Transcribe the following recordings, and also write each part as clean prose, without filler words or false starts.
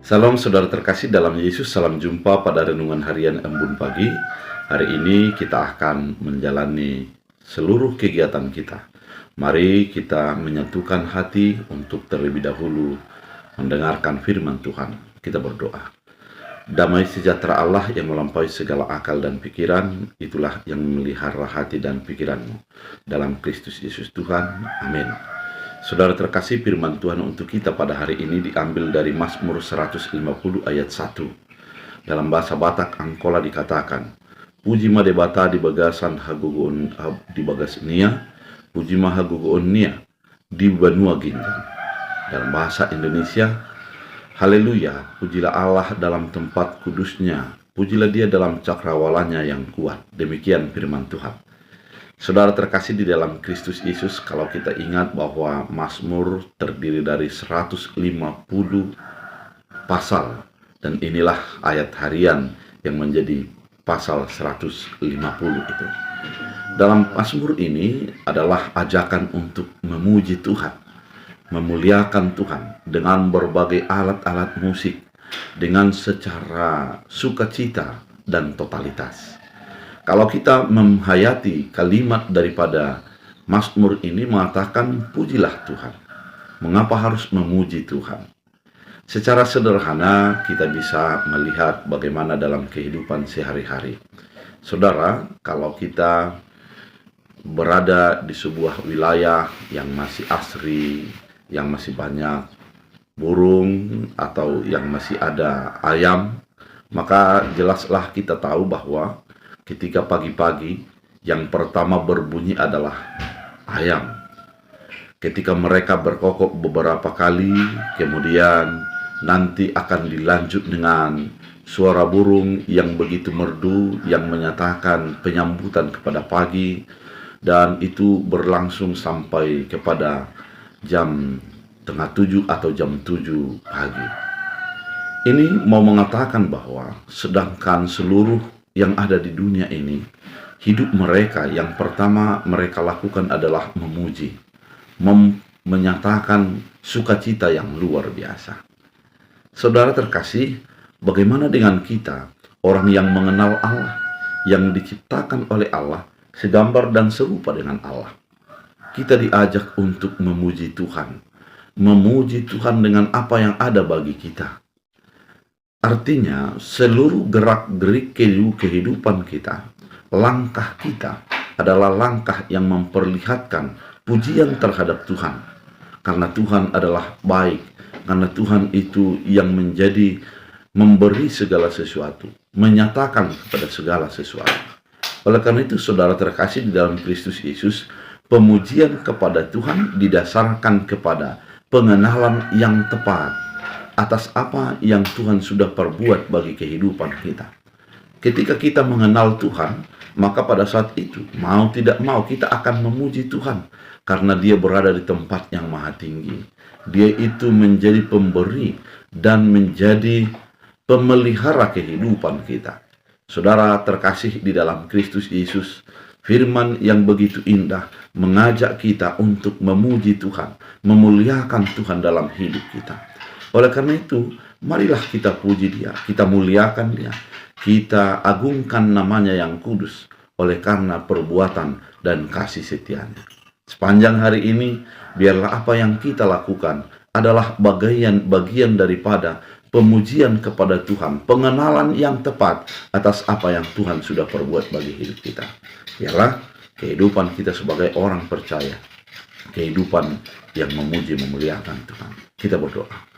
Salam saudara terkasih dalam Yesus, salam jumpa pada renungan harian Embun Pagi. Hari ini kita akan menjalani seluruh kegiatan kita. Mari kita menyatukan hati untuk terlebih dahulu mendengarkan firman Tuhan. Kita berdoa. Damai sejahtera Allah yang melampaui segala akal dan pikiran, itulah yang memelihara hati dan pikiranmu. Dalam Kristus Yesus Tuhan, amin. Saudara terkasih, firman Tuhan untuk kita pada hari ini diambil dari Mazmur 150 ayat 1. Dalam bahasa Batak Angkola dikatakan, puji ma debata di bagasan hagugun di bagas nia, puji ma hagugun nia di benua ginjang. Dalam bahasa Indonesia, haleluya, pujilah Allah dalam tempat kudusnya, pujilah dia dalam cakrawalanya yang kuat. Demikian firman Tuhan. Saudara terkasih di dalam Kristus Yesus, kalau kita ingat bahwa Mazmur terdiri dari 150 pasal, dan inilah ayat harian yang menjadi pasal 150 itu. Dalam Mazmur ini adalah ajakan untuk memuji Tuhan, memuliakan Tuhan dengan berbagai alat-alat musik, dengan secara sukacita dan totalitas. Kalau kita menghayati kalimat daripada Mazmur ini mengatakan pujilah Tuhan. Mengapa harus memuji Tuhan? Secara sederhana kita bisa melihat bagaimana dalam kehidupan sehari-hari. Saudara, kalau kita berada di sebuah wilayah yang masih asri, yang masih banyak burung atau yang masih ada ayam, maka jelaslah kita tahu bahwa ketika pagi-pagi, yang pertama berbunyi adalah ayam. Ketika mereka berkokok beberapa kali, kemudian nanti akan dilanjut dengan suara burung yang begitu merdu, yang menyatakan penyambutan kepada pagi, dan itu berlangsung sampai kepada jam 6:30 atau jam 7 pagi. Ini mau mengatakan bahwa sedangkan seluruh yang ada di dunia ini, hidup mereka yang pertama mereka lakukan adalah memuji, menyatakan sukacita yang luar biasa. Saudara terkasih, bagaimana dengan kita, orang yang mengenal Allah, yang diciptakan oleh Allah, segambar dan serupa dengan Allah? Kita diajak untuk memuji Tuhan, memuji Tuhan dengan apa yang ada bagi kita. Artinya, seluruh gerak-gerik kehidupan kita, langkah kita adalah langkah yang memperlihatkan pujian terhadap Tuhan. Karena Tuhan adalah baik, karena Tuhan itu yang memberi segala sesuatu, menyatakan kepada segala sesuatu. Oleh karena itu, saudara terkasih di dalam Kristus Yesus, pemujian kepada Tuhan didasarkan kepada pengenalan yang tepat atas apa yang Tuhan sudah perbuat bagi kehidupan kita. Ketika kita mengenal Tuhan, maka pada saat itu, mau tidak mau, kita akan memuji Tuhan. Karena dia berada di tempat yang maha tinggi. Dia itu menjadi pemberi dan menjadi pemelihara kehidupan kita. Saudara terkasih di dalam Kristus Yesus, firman yang begitu indah mengajak kita untuk memuji Tuhan, memuliakan Tuhan dalam hidup kita. Oleh karena itu, marilah kita puji dia, kita muliakan dia, kita agungkan namanya yang kudus, oleh karena perbuatan dan kasih setianya. Sepanjang hari ini, biarlah apa yang kita lakukan adalah bagian daripada pemujian kepada Tuhan, pengenalan yang tepat atas apa yang Tuhan sudah perbuat bagi hidup kita. Biarlah kehidupan kita sebagai orang percaya, kehidupan yang memuji memuliakan Tuhan. Kita berdoa.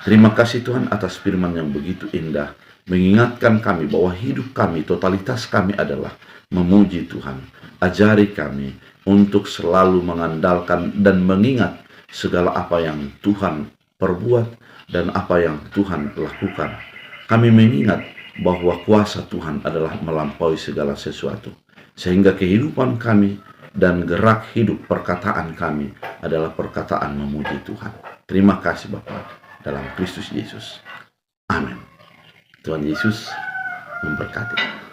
Terima kasih Tuhan atas firman yang begitu indah, mengingatkan kami bahwa hidup kami, totalitas kami adalah memuji Tuhan. Ajari kami untuk selalu mengandalkan dan mengingat segala apa yang Tuhan perbuat dan apa yang Tuhan lakukan. Kami mengingat bahwa kuasa Tuhan adalah melampaui segala sesuatu, sehingga kehidupan kami dan gerak hidup perkataan kami adalah perkataan memuji Tuhan. Terima kasih Bapa, dalam Kristus Yesus. Amin. Tuhan Yesus memberkati.